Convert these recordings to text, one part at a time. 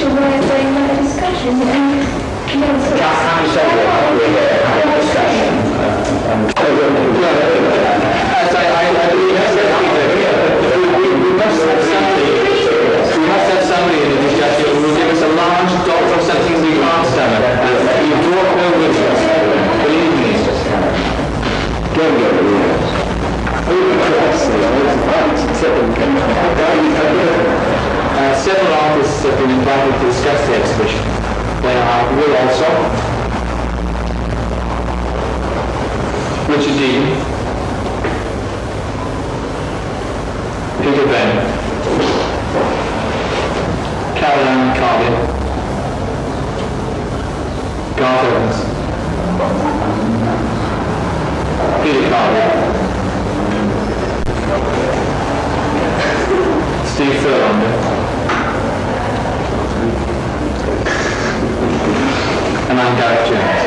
artificial way of saying that discussion. Can you say that we're here having a discussion? We must have somebody in the discussion who will give us a large dot of something we can't stomach. You brought no with us. Believe me. Don't get the rules. Several artists have been invited to discuss the exhibition. They are Will also, Richard Dean, Peter Ben, Caroline Carvin, Gareth Evans, Peter Carvin, Steve Furlander, and I'm Gareth Jones.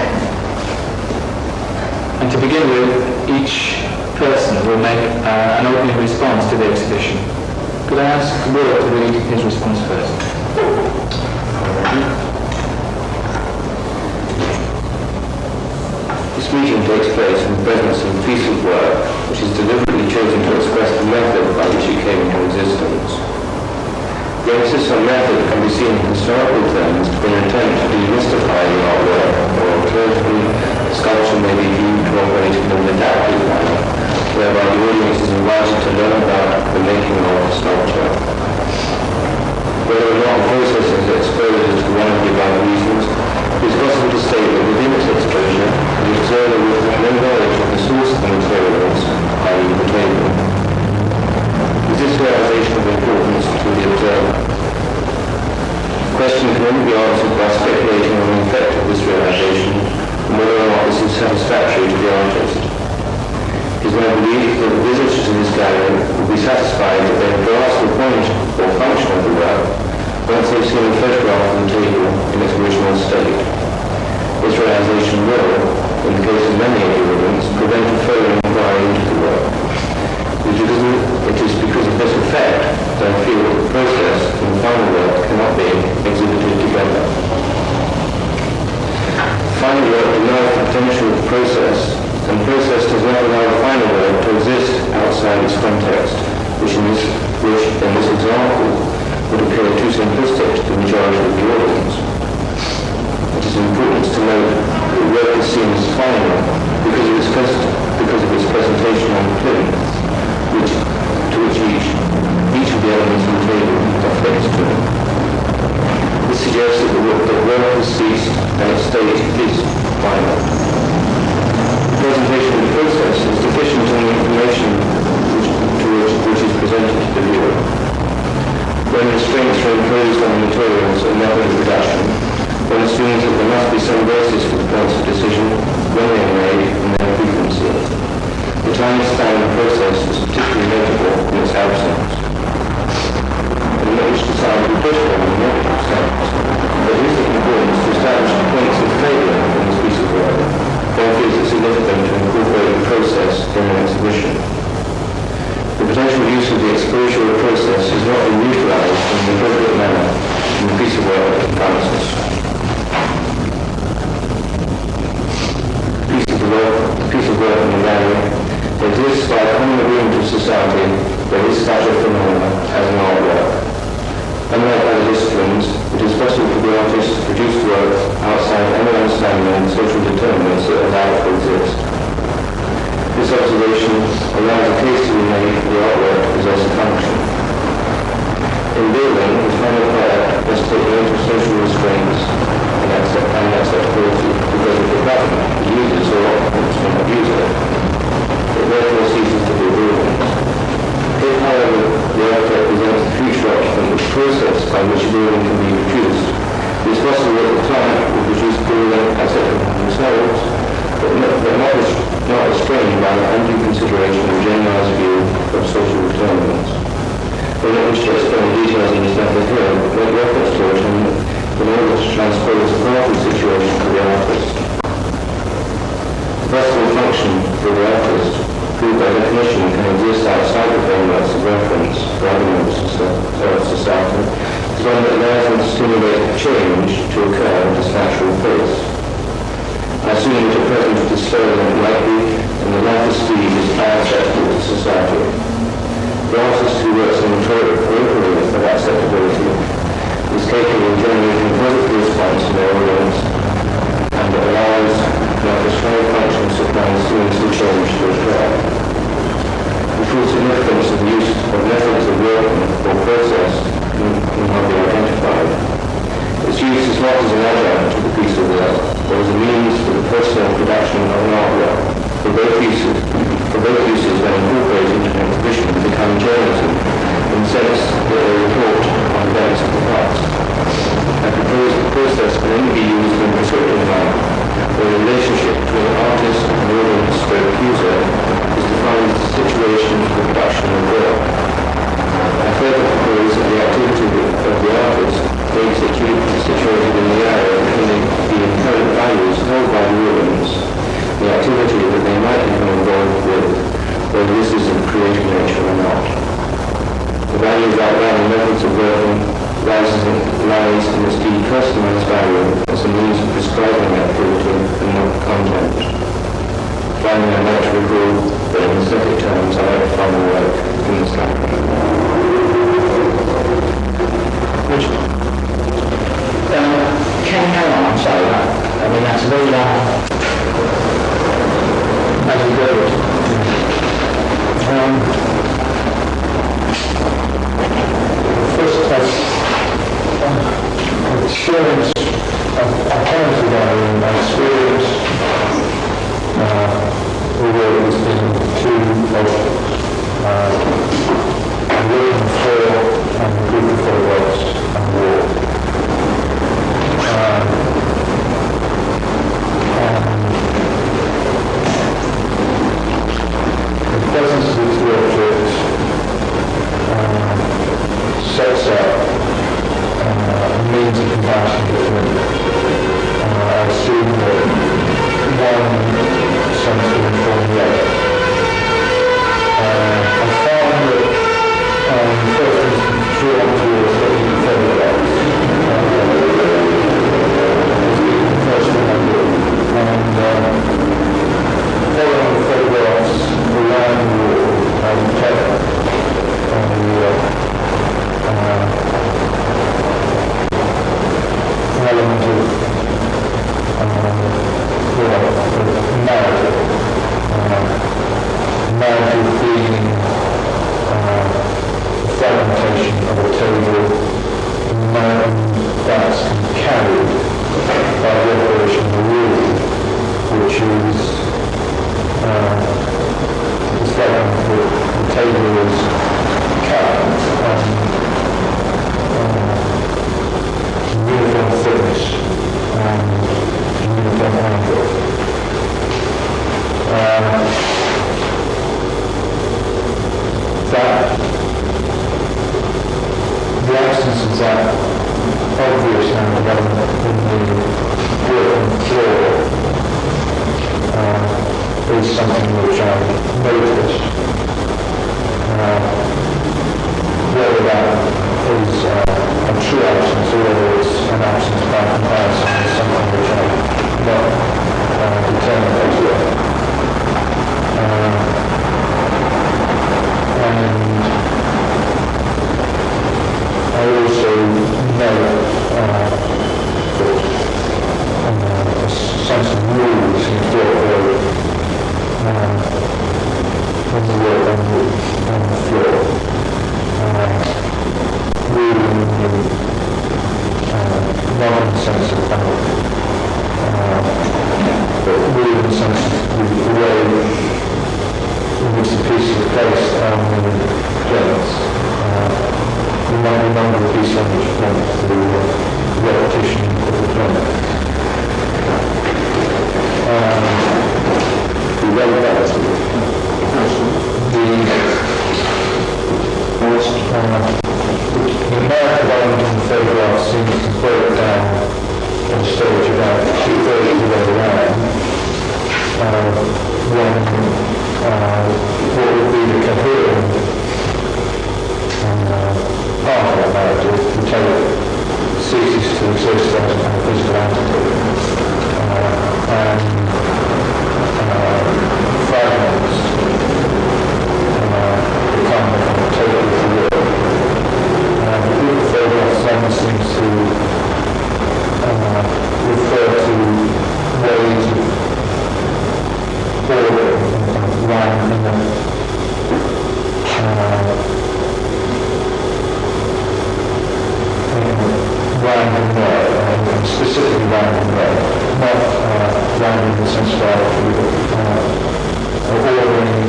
And to begin with, each person will make an opening response to the exhibition. Could I ask Will to read his response first? This meeting takes place in the presence of a piece of work which is deliberately chosen to express the method by which it came into existence. The emphasis on method can be seen in historical terms to be an attempt to demystify the artwork, or alternatively, sculpture may be viewed to operate in an adaptive manner, whereby the audience is invited to learn about the making of the sculpture. Whether or not the process is exposed to one of the above reasons, it is possible to state that within its exposure, the observer will have no knowledge of the source of the materials, i.e. the table. Is this realization of importance to the observer? The question can only be answered by speculating on the effect of this realization and whether or not this is satisfactory to the artist. It is my belief that the visitors to this gallery will be satisfied that they have grasped the point or function of the work once they've seen a photograph of the table in its original state. This realization will, in the case of many exhibits, prevent a further inquiry into the work. It is because of this effect that I feel that the process and the final work cannot be exhibited together. The final work denies the potential of the process, and the process does not allow the final work to exist outside its context, which in this example would appear too simplistic to the majority of the audience. It is important to note that the work is seen as final because of its presentation on the plinth, to which each of the elements of the table are fixed to. This suggests that the work has ceased and its state is final. The presentation of the process is deficient in the information which is presented to the viewer. When restraints are imposed on the materials and method of production, one assumes that there must be some basis for the points of decision when they are made and their frequency. The time span of the process is particularly notable in its absence. In which the time will be critical in the negative sense, but it is important to establish the points of failure in this piece of work. One feels it significant to incorporate the process in an exhibition. The potential use of the exposure process has not been utilized in an appropriate manner in the piece of work that confronts us. The piece of work in the gallery exists by common agreement of society that is such a phenomenon as an artwork. Unlike other disciplines, it is possible for the artist to produce work outside any understanding of social determinants that allow it to exist. This observation allows a case to be made for the artwork to possess a function. In building, the final product must take note of social restraints and acceptability because of the government, the users or occupants will abuse it. It therefore ceases to be a building. If, however, the architect presents the future occupant with the process by which a building can be produced, it is possible that the client will produce a building acceptable to themselves, but not restrained by the undue consideration of a generalized view of social determinants. I don't wish to explain the details of this method here, but make reference to it in order to transpose the party situation to the artist. The possible function for the artist, who by definition can exist outside the frameworks of reference for arguments of society, is one that allows them to stimulate change to occur at its natural pace. I assume that at present it is slower than it might be, and the lack of speed is unacceptable to society. The artist who works in the periphery of acceptability is capable of generating a positive response to their audience, and it allows the orchestral function supplying students to change to occur. The full significance of the use of methods of working or process can not be identified. Its use is not as an adjunct to the piece of work, but as a means for the personal production of an artwork. For both uses, when incorporated into an exhibition, become journalism in the sense that they report on events of the past. I propose the process can only be used in a prescriptive manner, where the relationship between artist and audience stroke user is defined as the situation for the production of work. I further propose that the activity of the artist may be situated in the area between the inherent values held by the audience, the activity that they might become involved with, whether this is of creative nature or not. The values outlined in methods of working lies in its depersonalized value as a means of prescribing activity and not content. Finally, I'd like to recall that in aesthetic terms I like to find the work in this category. Which, can you hang on, I'm sorry, I mean that's a very long, as we go. First test, experience, I can't together my experience with it has been two of working for and recruiting for works and war. The presence of the two objects sets up a means of comparison between. I assume that one seems to inform the other. I found that first instance drawn towards what you photographs has been the first one I did. And following the photographs around the wall, I kept on the element of narrative being fragmentation of a table, and that's carried by the operation of the rule, which is the statement that the table is cut uniform thickness and uniform angle. That the absence of that obvious element in the working floor is something which I noticed. Whether that is a true absence or whether it's an absence by comparison is something which I'm not determined as yet. And I also know that a sense of rules seems to operate when you work on the floor. Really not in the sense of but really in the sense of the way in which the piece is placed on the plates. You might remember the piece on which plates the repetition of the plate. The relevance the numerical element in the photograph seems to break down exist as a physical entity, and fragments become totally real. The group photograph then seems to refer to ways of order and random way, and specifically random way, not random in the sense of ordering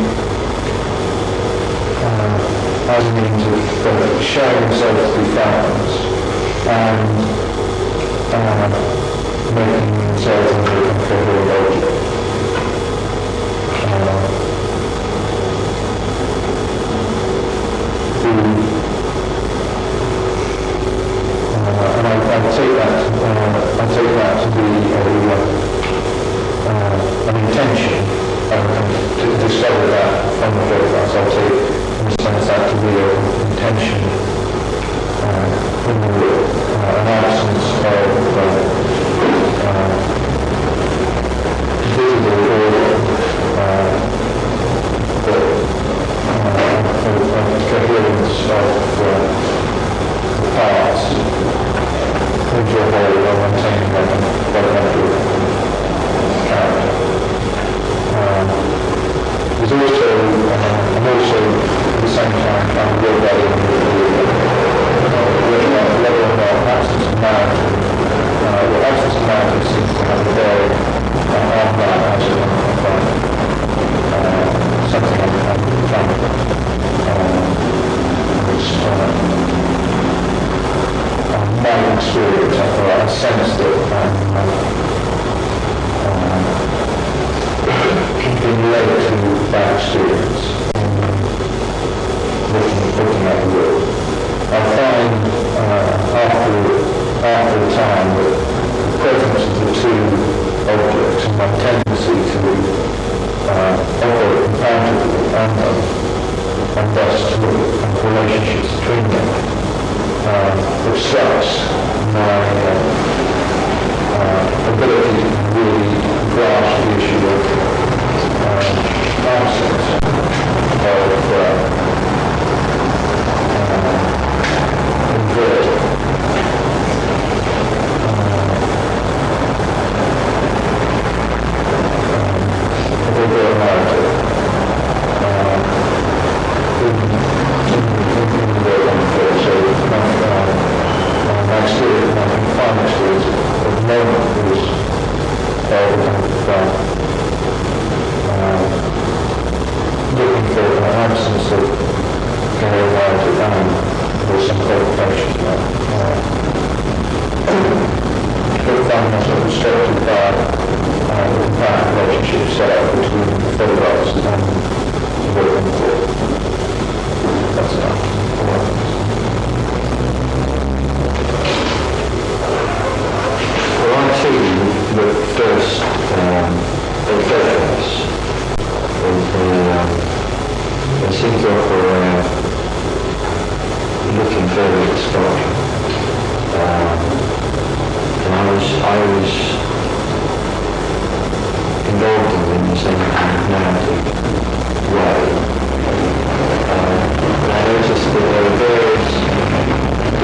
as a means of showing themselves to be fragments and making themselves into a coherent object. And I take that to be an intention, to discover that from the photographs. I'll take, in a sense, that to be an intention in the work, an absence of visible order, coherence of the parts into a whole while maintaining like a fundamental character. There's also, I'm also at the same time trying to work that in whether or not absence of narrative, absence of narrative seems to have a bearing on that as something I'm trying to my experience, I sense that being led to that experience, looking at the world. I find after a time that the presence of the two objects and my tendency to operate comparatively and thus to look at relationships between them obstructs my ability to really grasp the issue of absence of inverted. Narrative my experience, my confined experience of the moment was looking for an absence of coherent narrative and or some qualification to that. But found myself distracted by the comparative relationship set up between the photographs and the work on the floor. That's enough. Well, I see the first photographs they seem to offer looking further at the sculpture. And I was involved in the same kind of narrative way. I noticed that there were various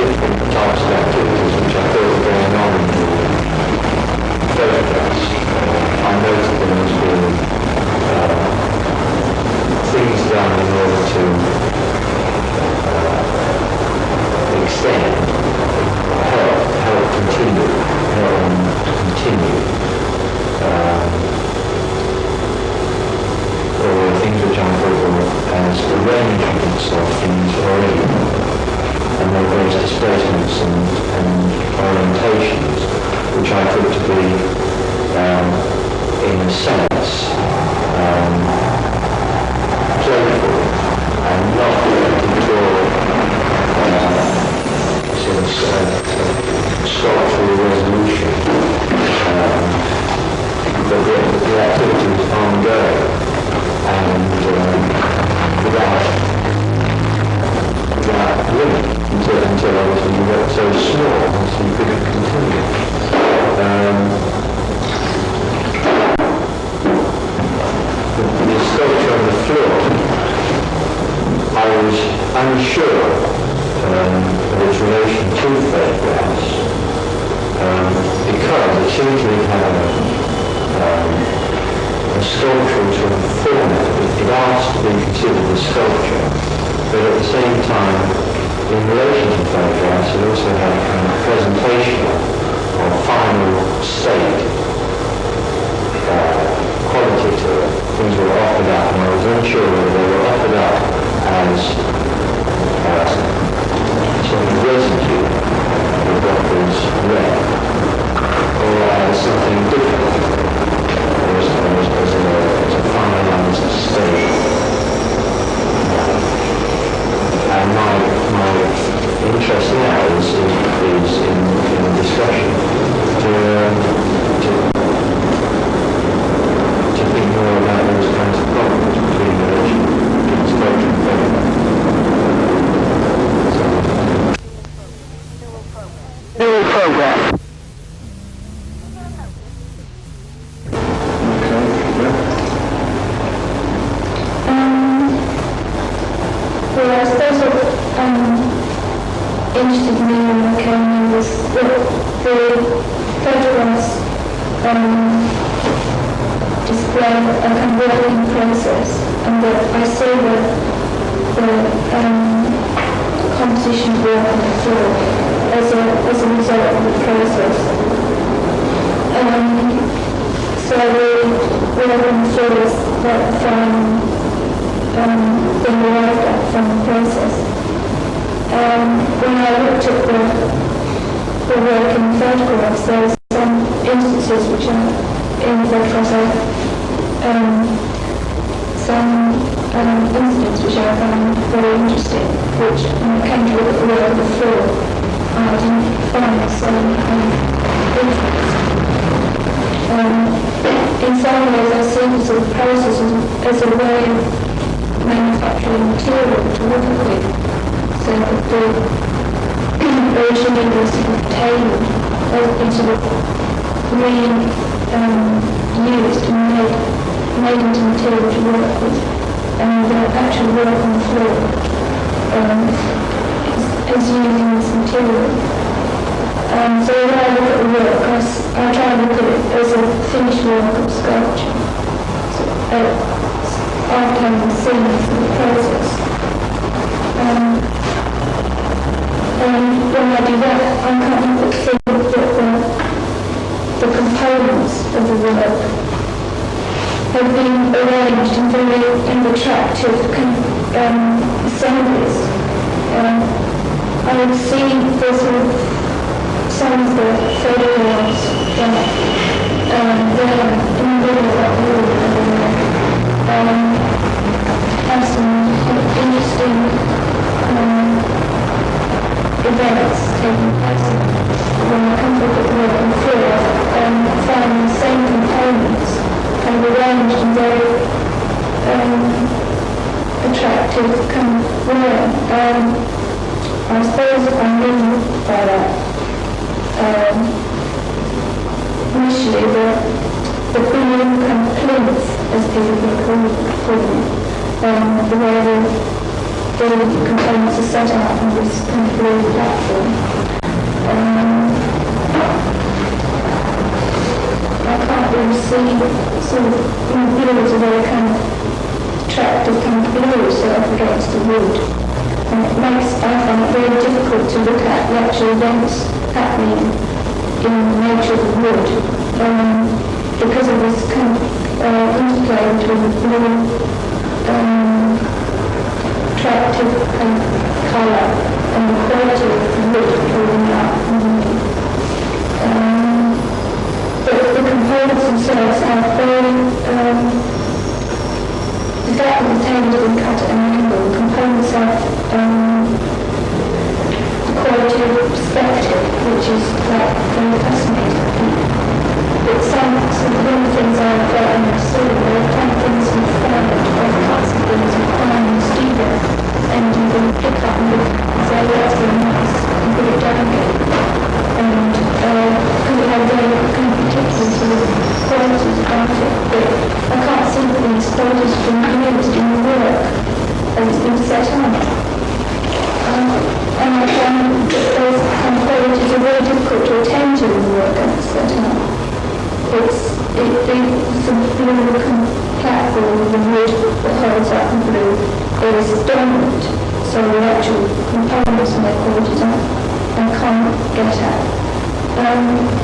different types of activities which I thought were going on in the photographs. I noted them as being things done in order to extend, help continue, or things which I thought of as arrangements of things already, and there were various displacements and orientations, which I thought to be, in a sense, playful and not at all sort of sculptural resolution. But the activity was ongoing and without limit until obviously you got so small so you couldn't continue. particularly have a sculptural format. It asks to be considered a sculpture, but at the same time, in relation to photographs, it also had a kind of presentation of final state quality to it. Things were offered up, and I was unsure whether they were offered up as sort of residue of what was read, or as something different, or as a finalized state. And my interest now is in the discussion to think more about those kinds of problems between the relation between sculpture and photograph. Neural program. Well, I suppose what interested me when I came in was that the photographs display a kind of working process, and that I see the composition of work on the floor as a result of the process. So the work on the floor is like being arrived at from the process. When I looked at the work in photographs, there were some instances which are in the photographs, some incidents which I found very interesting, which when I came to look at the work on the floor, I didn't find some interest. In some ways, I see the sort of process as a way of manufacturing material to work with, so that the originally was sort of tailored has been sort of used and made into material to work with, and the actual work on the floor is using this material. So when I look at the work, I try and look at it as a finished work of sculpture. So, after having seen the process. And when I do that, I can't help but think that the components of the work have been arranged in very attractive assemblies. I would see the sort of some of the photographs that there in the middle of that room have some interesting events taking place. When I come to look at the work on the floor, I find the same components kind of arranged in very attractive kind of way. I suppose I mean by that initially the being complete, as people would call it before, the way the components are set up on this kind of blue platform. I can't really see sort of blue as a very kind of attractive kind of blue set up against the wood. And it makes, I find it very difficult to look at the actual events happening in the nature of the wood, because of this kind of interplay between the blue, attractive kind of colour and the quality of the wood building up. The components themselves have very, the fact that the table has been cut at an angle, the components have quality of perspective, which is like very fascinating. But some of the things I felt and I saw, there are kind of things you find, or parts of things you find in the studio, and you can pick up and look and say, well, that's very nice, and put it down again. And because it had very kind of particular sort of qualities about it, but I can't see that these qualities have been used in the work as it's been set up. And I found that those kind of qualities are very difficult to attend to in the work as it's set up. platform, the wood that holds up the blue, is dominant, so the actual components and their qualities I can't get at.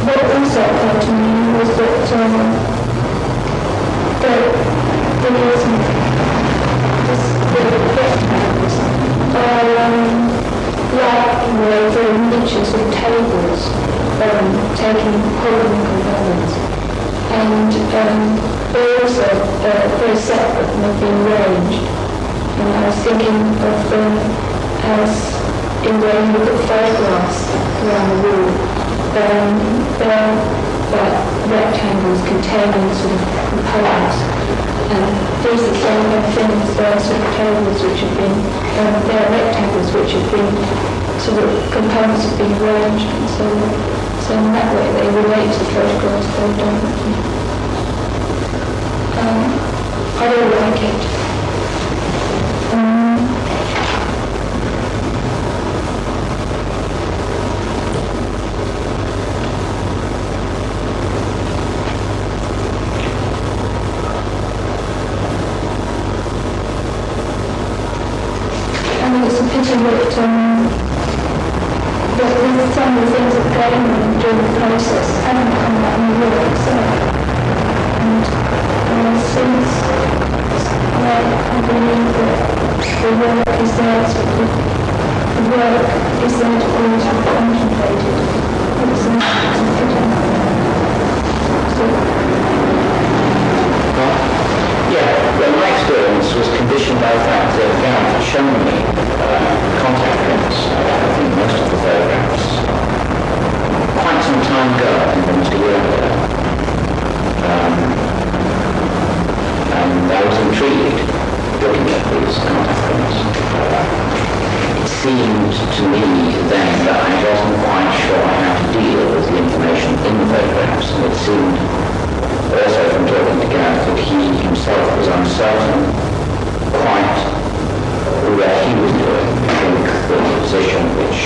What also occurred to me was that the rectangles are like very miniatures of tables, taking polygon components, and they're also very separate and have been arranged. And I was thinking of them as in the way you look at photographs around the wall. They're like rectangles containing sort of components. And these are the same things, they're sort of tables which have been, they're rectangles which have been, sort of components have been arranged, and so in that way they relate to the photographs very directly. I don't like it. It's a pity that some of the things that go on during the process haven't come out in the work itself. And since I believe that the work is there to be always be contemplated, it's not considered. Well, my experience was conditioned by the fact that Gareth had shown me contact prints, I think most of the photographs, quite some time ago, I think almost a year ago. And I was intrigued looking at these contact prints. It seemed to me then that I wasn't quite sure how to deal with the information in the photographs, and it seemed also from talking to Gareth that he himself was uncertain quite where he was doing. I think the position which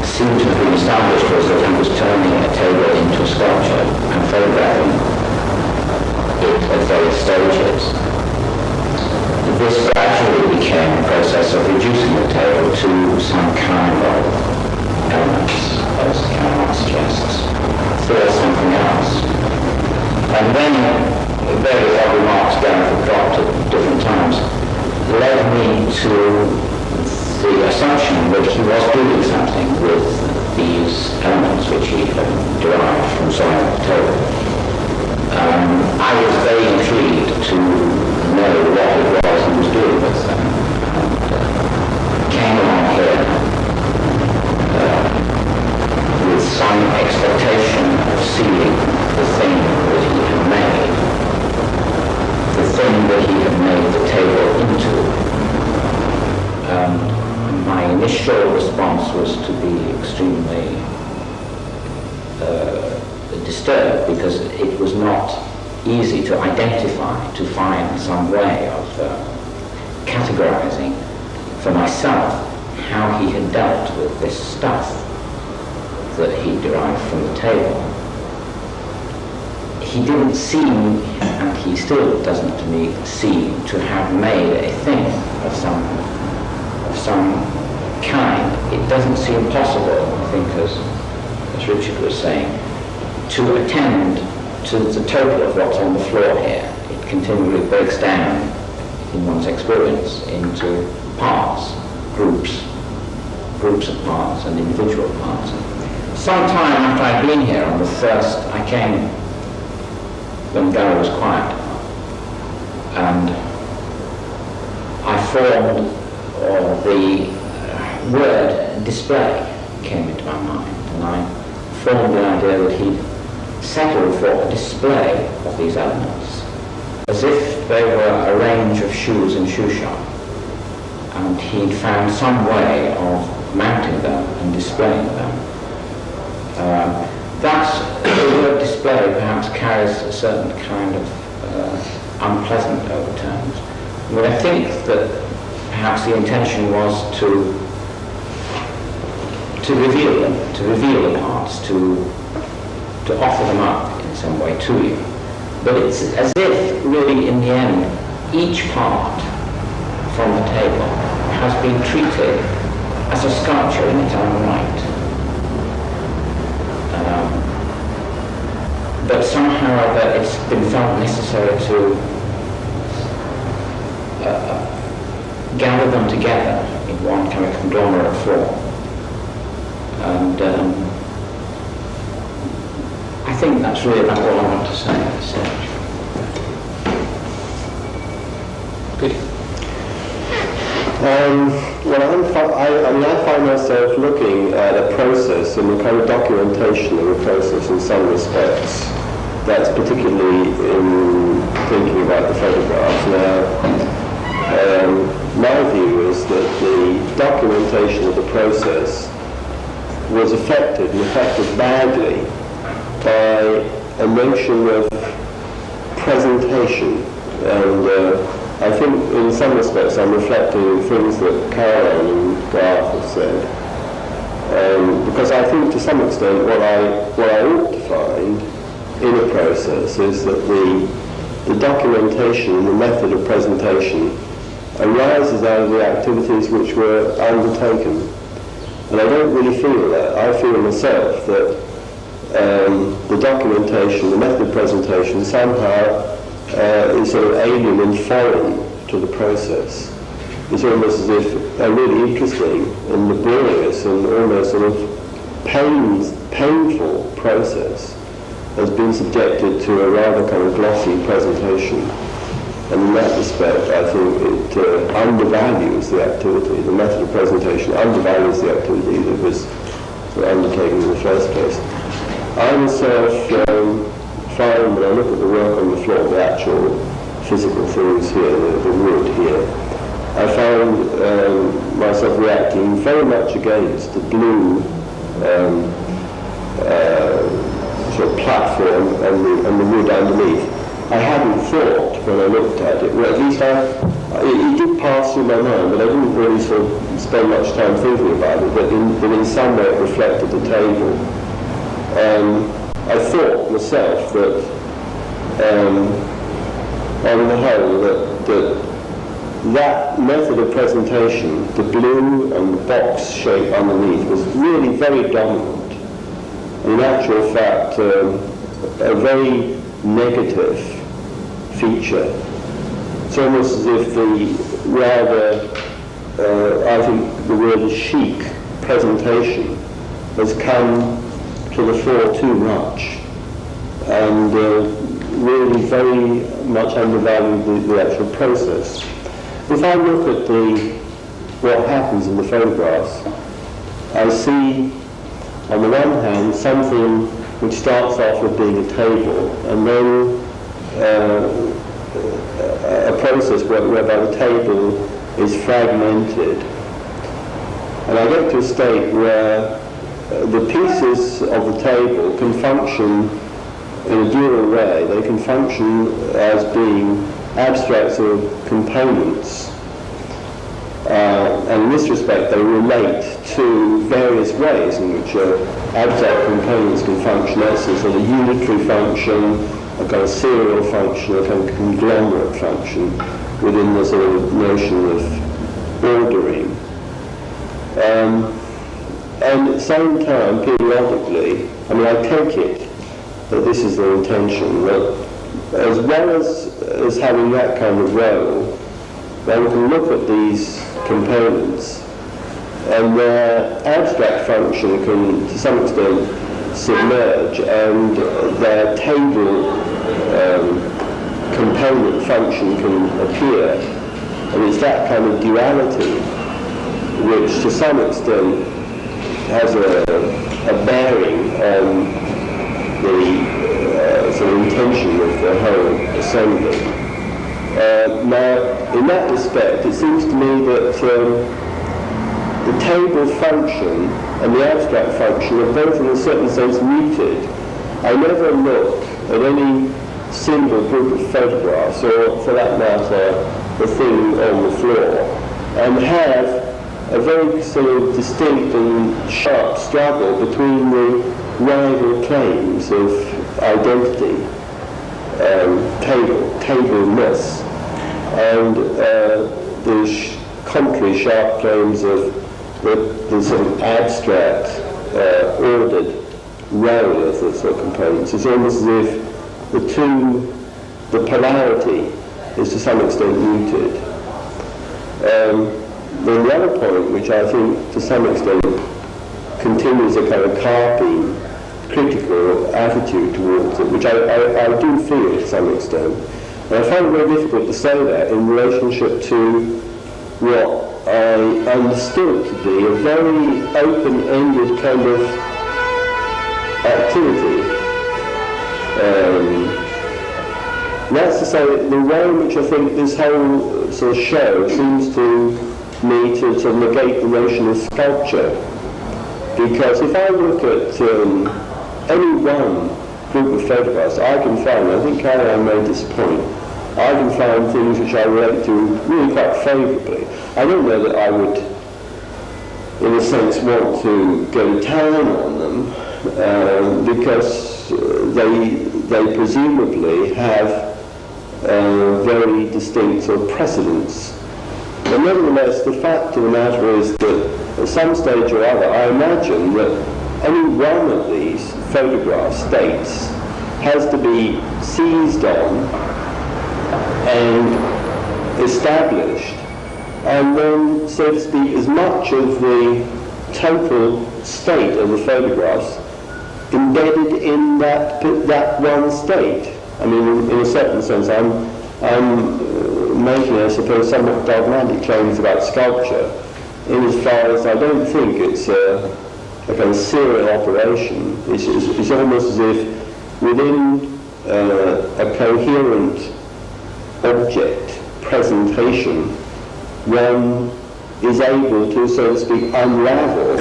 seemed to have been established was that he was turning a table into a sculpture and photographing it at various stages. This gradually became a process of reducing the table to some kind of elements, as Gareth suggests, for something else. And then various other remarks Gareth had dropped at different times led me to the assumption that he was doing something with these elements which he had derived from side of the table. I was very intrigued to know what it was he was doing with them. And came along here with some expectation of seeing the thing that he had made, the thing that he had made the table into. My initial response was to be extremely disturbed because it was not easy to identify, to find some way of categorizing for myself how he had dealt with this stuff that he derived from the table. He didn't seem, and he still doesn't to me, seem to have made a thing of some kind. It doesn't seem possible, I think, as Richard was saying, to attend to the total of what's on the floor here. It continually breaks down in one's experience into parts, groups of parts and individual parts. Some time after I'd been here on the first, I came when Gareth was quiet, and I formed, or the word display came into my mind, and I formed the idea that he'd settled for a display of these elements, as if they were a range of shoes in shoe shop, and he'd found some way of mounting them and displaying them. The word display perhaps carries a certain kind of unpleasant overtones. But I think that perhaps the intention was to reveal them, to reveal the parts, to offer them up in some way to you. But it's as if, really, in the end, each part from the table has been treated as a sculpture in its own right. But somehow or other it's been felt necessary to gather them together in one kind of conglomerate form. And I think that's really about all I want to say at this stage. Good. I find myself looking at a process and the kind of documentation of a process in some respects. That's particularly in thinking about the photographs. Now, my view is that the documentation of the process was affected badly by a notion of presentation. And I think in some respects I'm reflecting things that Caroline and Gareth have said. Because I think to some extent what I ought to find in a process is that the documentation and the method of presentation arises out of the activities which were undertaken. And I don't really feel that. I feel myself that the documentation, the method of presentation somehow is sort of alien and foreign to the process. It's almost as if a really interesting and laborious and almost sort of painful process has been subjected to a rather kind of glossy presentation. And in that respect, I think it undervalues the activity. The method of presentation undervalues the activity that was sort of undertaken in the first place. I myself find when I look at the work on the floor, the actual physical things here, the wood here, I found myself reacting very much against the blue sort of platform and the wood underneath. I hadn't thought when I looked at it, well at least it did pass through my mind, but I didn't really sort of spend much time thinking about it, but in some way it reflected the table. I thought myself that on the whole that method of presentation, the blue and the box shape underneath, was really very dominant. In actual fact, a very negative feature. It's almost as if the rather, I think the word chic presentation has come to the fore too much and really very much undervalued the actual process. If I look at what happens in the photographs, I see on the one hand something which starts off with being a table and then a process whereby the table is fragmented. And I get to a state where the pieces of the table can function in a dual way. They can function as being abstract sort of components. And in this respect they relate to various ways in which abstract components can function. That's a sort of unitary function, a kind of serial function, a kind of conglomerate function within the sort of notion of ordering. And at the same time, periodically, I mean, I take it that this is the intention, that as well as having that kind of role, one can look at these components and their abstract function can, to some extent, submerge, and their table component function can appear. And it's that kind of duality which, to some extent, has a bearing on the sort of intention of the whole assembly. Now, in that respect, it seems to me that the table function and the abstract function are both in a certain sense muted. I never look at any single group of photographs, or for that matter, the thing on the floor, and have a very sort of distinct and sharp struggle between the rival claims of identity, tableness, and the contrary sharp claims of the sort of abstract, ordered role of the sort of components. It's almost as if the polarity is to some extent muted. Then the other point, which I think to some extent continues a kind of carping, critical attitude towards it, which I do feel to some extent. And I find it very difficult to say that in relationship to what I understood to be a very open-ended kind of activity. That's to say, the way in which I think this whole sort of show seems to me to sort of negate the notion of sculpture. Because if I look at any one group of photographs, I can find, I think Caroline made this point, I can find things which I relate to really quite favourably. I don't know that I would, in a sense, want to go down on them, because they presumably have very distinct sort of precedents. But nevertheless, the fact of the matter is that at some stage or other, I imagine that any one of these photograph states has to be seized on and established, and then, so to speak, as much of the total state of the photographs embedded in that one state. I mean, in a certain sense, I'm making, I suppose, somewhat dogmatic claims about sculpture, in as far as I don't think it's a kind of serial operation. It's almost as if within a coherent object presentation, one is able to, so to speak, unravel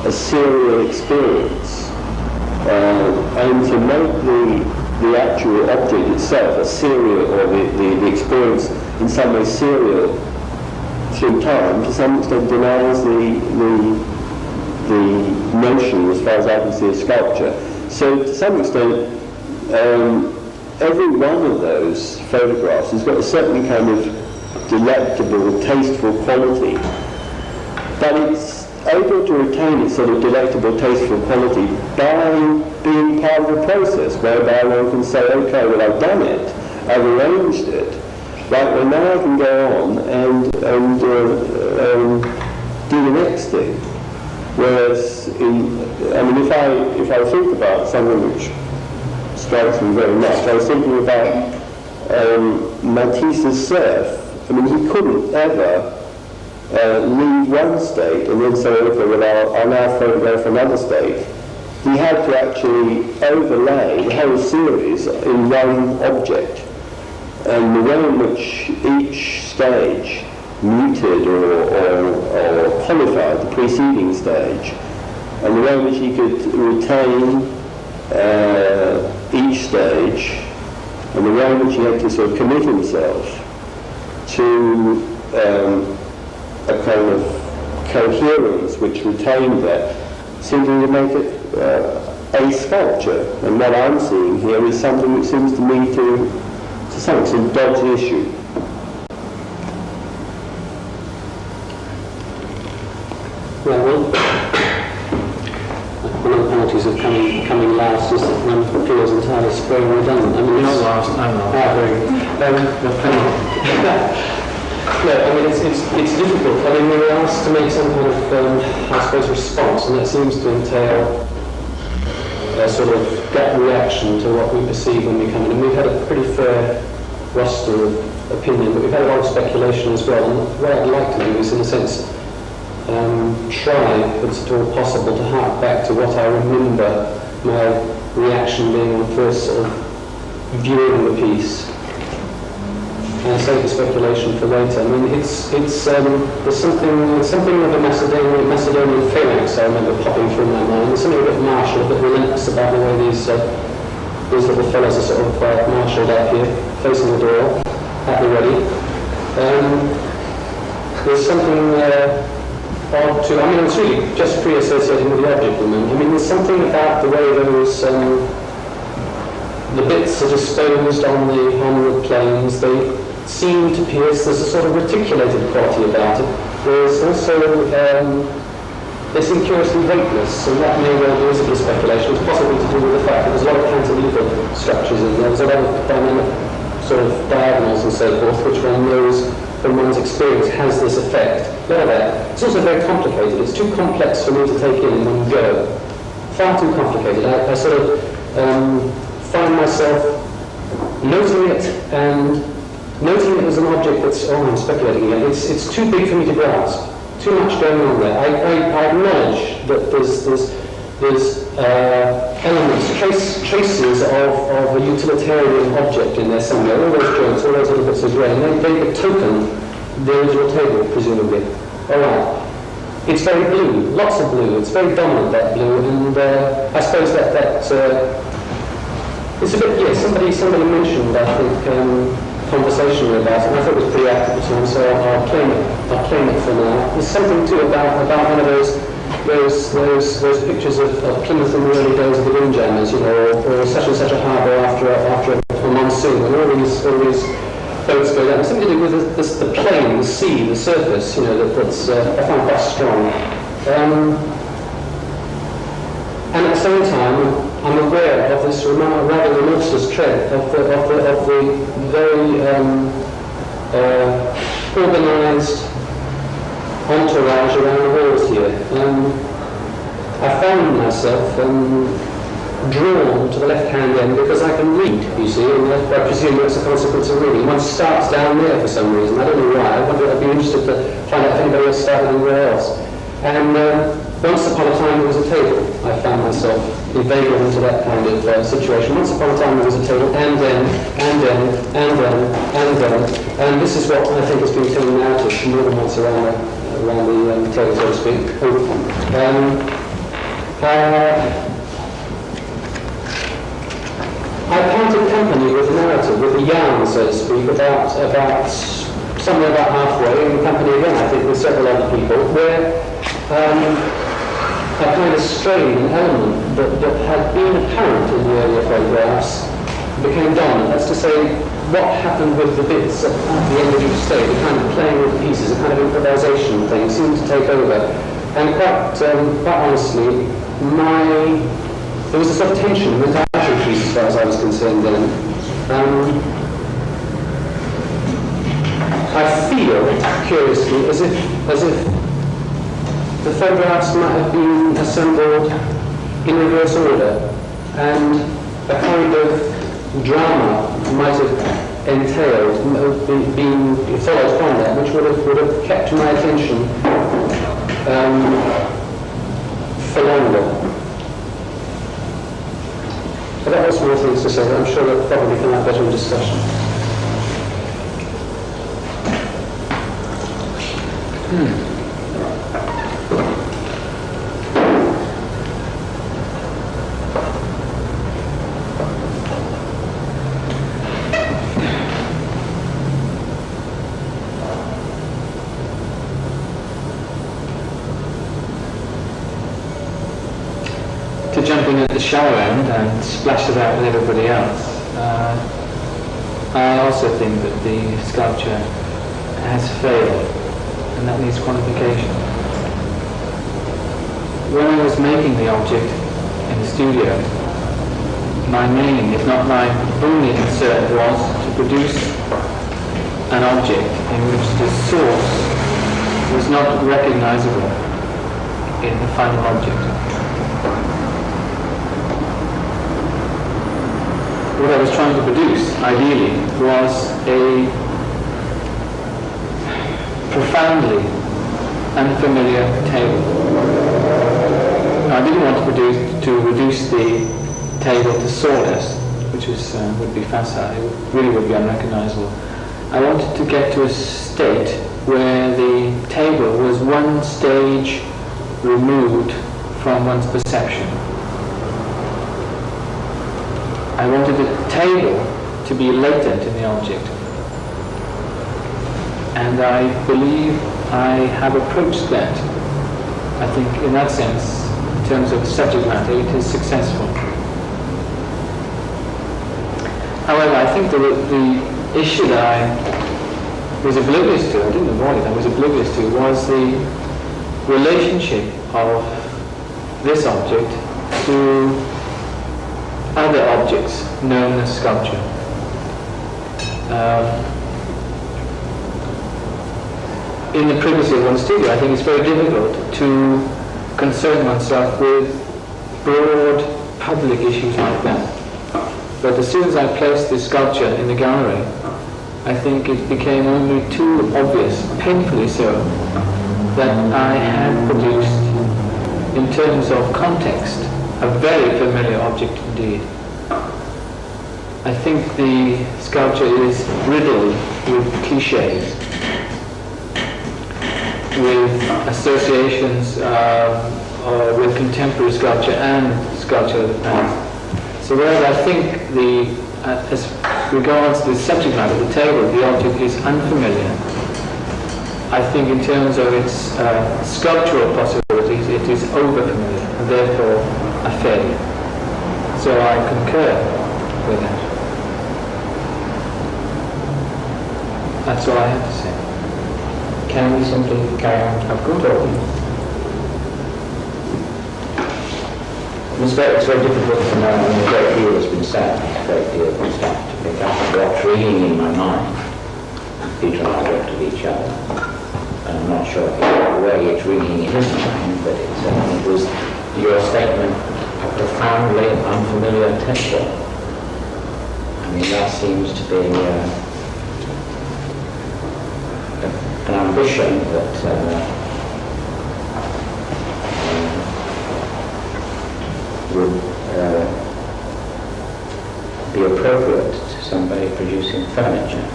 a serial experience, and to make the actual object itself a serial, or the experience in some way serial through time, to some extent denies the notion, as far as I can see, of sculpture. So to some extent, every one of those photographs has got a certain kind of delectable, tasteful quality, but it's able to retain its sort of delectable, tasteful quality by being part of a process whereby one can say, okay, well, I've done it, I've arranged it, right, well, now I can go on and do the next thing. Whereas, if I think about something which strikes me very much, I was thinking about Matisse's Surf. I mean, he couldn't ever leave one state and then say, okay, well, I'll now photograph another state. He had to actually overlay the whole series in one object. And the way in which each stage muted or qualified the preceding stage, and the way in which he could retain each stage, and the way in which he had to sort of commit himself to a kind of coherence which retained that, seemed to make it a sculpture. And what I'm seeing here is something which seems to me to some extent dodge the issue. Well, one of the penalties of coming last is that one feels entirely spray and redundant. I mean, You're not last, I'm not. No, I mean, it's difficult. I mean, we were asked to make some kind of, I suppose, response, and that seems to entail a sort of gut reaction to what we perceive when we come in. And we've had a pretty fair roster of opinion, but we've had a lot of speculation as well. And what I'd like to do is, in a sense, try, if it's at all possible, to hark back to what I remember my reaction being on first sort of viewing the piece, and save the speculation for later. I mean, there's something of a Macedonian phalanx I remember popping through my mind. There's something a bit martial, a bit relentless about the way these little fellas are sort of marshalled up here, facing the door, at the ready. There's something odd to, I mean, it's really just pre-associating with the object, I mean, there's something about the way those The bits are disposed on the planes. They seem to pierce. There's a sort of reticulated quality about it. There's also they seem curiously weightless, and that may well be a bit of speculation. It's possibly to do with the fact that there's a lot of cantilever structures in there. There's a lot of dynamic sort of diagonals and so forth, which one knows from one's experience has this effect. A lot of that. It's also very complicated. It's too complex for me to take in one go. Far too complicated. I sort of find myself noting it and noting it as an object that's, I'm speculating again, it's too big for me to grasp. Too much going on there. I acknowledge that there's elements, traces of a utilitarian object in there somewhere. All those joints, all those little bits of grey, and they token the original table, presumably. All right. It's very blue, lots of blue. It's very dominant, that blue, and I suppose that it's a bit. Yes, somebody mentioned, I think, conversationally about it, and I thought it was pretty apt at the time, so I'll claim it for now. There's something too about one of those pictures of Plymouth in the early days of the windjammers, you know, or such and such a harbour after a monsoon, and all these boats go down. Something to do with the plain, the sea, the surface, you know, that's I find quite strong. And at the same time, I'm aware of this rather remorseless tread of the very organised entourage around the walls here. I found myself drawn to the left-hand end because I can read, you see, and I presume that's a consequence of reading. One starts down there for some reason. I don't know why. I'd be interested to find out if anybody else started anywhere else. And once upon a time there was a table. I found myself inveigled into that kind of situation. Once upon a time there was a table, and then, and this is what I think has been turning out of more than once around the table, so to speak. I parted company with the narrative, with the yarn, so to speak, about somewhere about halfway, in company again, I think, with several other people, where a kind of strain, an element that had been apparent in the earlier photographs became dominant. That's to say, what happened with the bits at the end of each stage, the kind of playing with the pieces, a kind of improvisation thing, seemed to take over. And quite honestly, there was a sort of tension in the title piece as far as I was concerned then. I feel, curiously, as if the photographs might have been assembled in reverse order, and a kind of drama might have entailed, been followed from that, which would have kept my attention for longer. But that was more things to say, but I'm sure that probably come out better in discussion. To jump in at the shallow end and splash it out with everybody else. I also think that the sculpture has failed, and that needs qualification. When I was making the object in the studio, my main, if not my only concern, was to produce an object in which the source was not recognizable in the final object. What I was trying to produce, ideally, was a profoundly unfamiliar table. I didn't want to reduce the table to sawdust, which would be facile. It really would be unrecognizable. I wanted to get to a state where the table was one stage removed from one's perception. I wanted the table to be latent in the object. And I believe I have approached that. I think in that sense, in terms of subject matter, it is successful. However, I think the issue that I was oblivious to, I didn't avoid it, I was oblivious to, was the relationship of this object to other objects known as sculpture. In the privacy of one's studio, I think it's very difficult to concern oneself with broad public issues like that. But as soon as I placed this sculpture in the gallery, I think it became only too obvious, painfully so, that I had produced, in terms of context, a very familiar object indeed. I think the sculpture is riddled with cliches, with associations with contemporary sculpture and sculpture of the past. So whereas I think as regards the subject matter of the table, the object is unfamiliar, I think in terms of its sculptural possibilities, it is over-familiar, and therefore a failure. So I concur with that. That's all I have to say. Can we simply carry on talking? It's very difficult to know. I mean, a great deal has been said, a great deal has been said to pick up what's ringing in my mind. Peter and I looked at each other, and I'm not sure the way it's ringing in his mind, but it was your statement, a profoundly unfamiliar texture. I mean, that seems to be an ambition that would be appropriate to somebody producing furniture.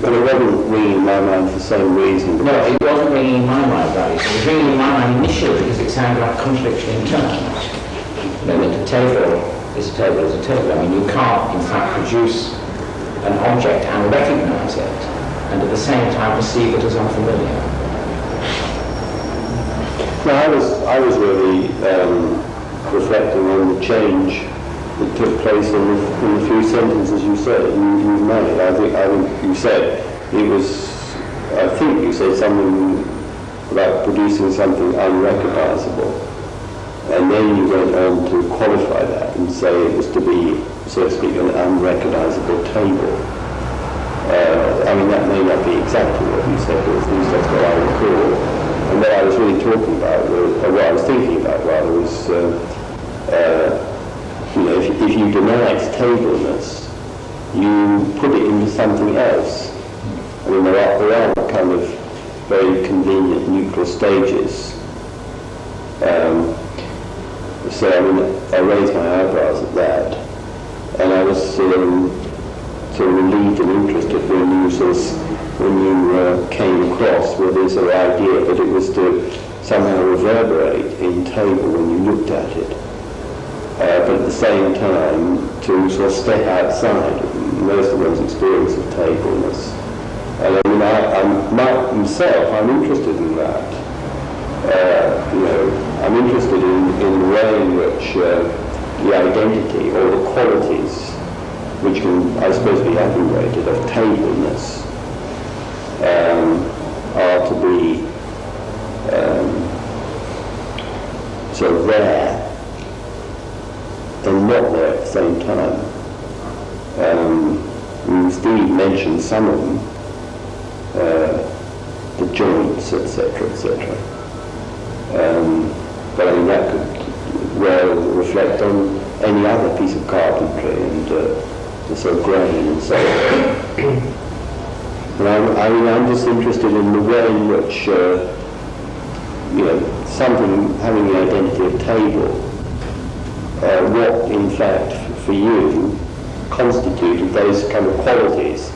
But it wasn't ringing in my mind for the same reason. No, it wasn't ringing in my mind, that is. It was ringing in my mind initially because it sounded like contradiction in terms. You know, that a table is a table is a table. I mean, you can't, in fact, produce an object and recognise it, and at the same time perceive it as unfamiliar. No, I was really reflecting on the change that took place in the few sentences you said you made. I think you said it was. I think you said something about producing something unrecognisable, and then you went on to qualify that and say it was to be, so to speak, an unrecognisable table. I mean, that may not be exactly what you said, but at least that's what I recall. And what I was really talking about, or what I was thinking about rather, was, if you deny its tableness, you put it into something else. I mean, there are kind of very convenient neutral stages. So, I mean, I raised my eyebrows at that, and I was sort of relieved and interested when you came across with this idea that it was to somehow reverberate in table when you looked at it, but at the same time to sort of step outside most of one's experience of tableness. And I mean, myself, I'm interested in that. I'm interested in the way in which the identity or the qualities, which can, I suppose, be aggregated of tableness, are to be sort of there and not there at the same time. Steve mentioned some of them, the joints, etc., etc. But I mean, that could well reflect on any other piece of carpentry and the sort of grain and so on. And I'm just interested in the way in which, something having the identity of table, what in fact for you constituted those kind of qualities,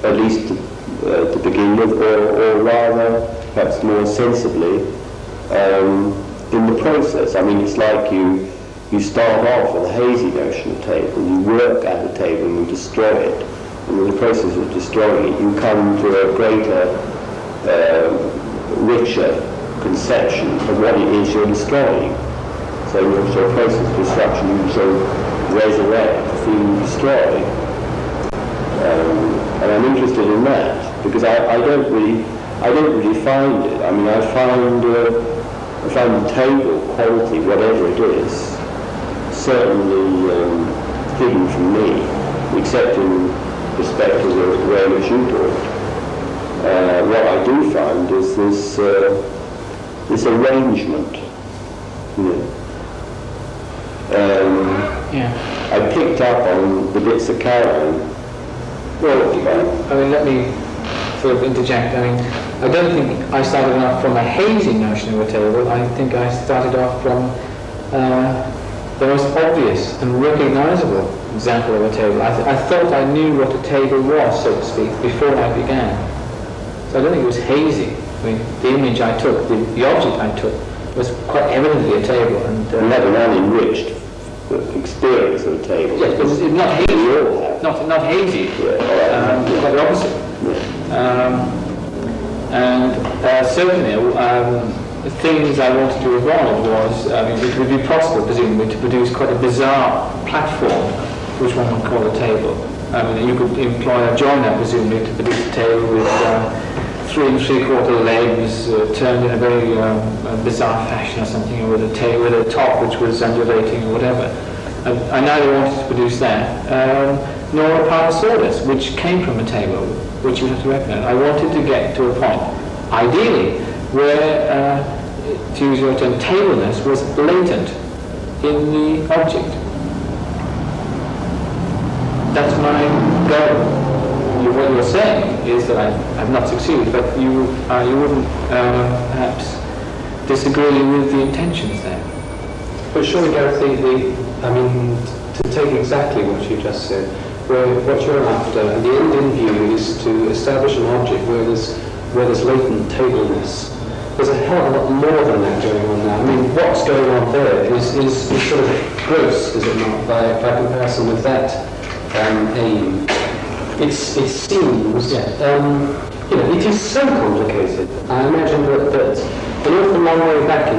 at least to begin with, or rather, perhaps more sensibly, in the process. I mean, it's like you start off with a hazy notion of table, you work at a table and you destroy it. And in the process of destroying it, you come to a greater, richer conception of what it is you're destroying. So in your process of destruction, you resurrect the thing destroyed. And I'm interested in that because I don't really find it. I mean, I find the table quality, whatever it is, certainly hidden from me, except in respect to the way in which you do it. What I do find is this arrangement. I picked up on the bits of Caroline. Well, I mean, let me sort of interject. I mean, I don't think I started off from a hazy notion of a table. I think I started off from the most obvious and recognizable example of a table. I thought I knew what a table was, so to speak, before I began. So I don't think it was hazy. I mean, the image I took, the object I took, was quite evidently a table. And had an unenriched experience of a table. yes, but it's not hazy. Not hazy. Quite the opposite. Certainly, the things I wanted to evolve was, I mean, it would be possible, presumably, to produce quite a bizarre platform, which one would call a table. I mean, you could employ a joiner, presumably, to produce a table with 3 3/4 legs turned in a very bizarre fashion or something, or with a top which was undulating or whatever. I neither wanted to produce that, nor a Parasaurus, which came from a table, which you have to recognize. I wanted to get to a point, ideally, where, to use your term, tableness was latent in the object. That's my goal. What you're saying is that I've not succeeded, but you wouldn't perhaps disagree with the intentions there. But surely, Gareth, I mean, to take exactly what you just said, what you're after, and the end in view is to establish an object where there's latent tableness. There's a hell of a lot more than that going on now. I mean, what's going on there is sort of gross, is it not, by comparison with that aim. It seems, it is so complicated. I imagine that an awful long way back in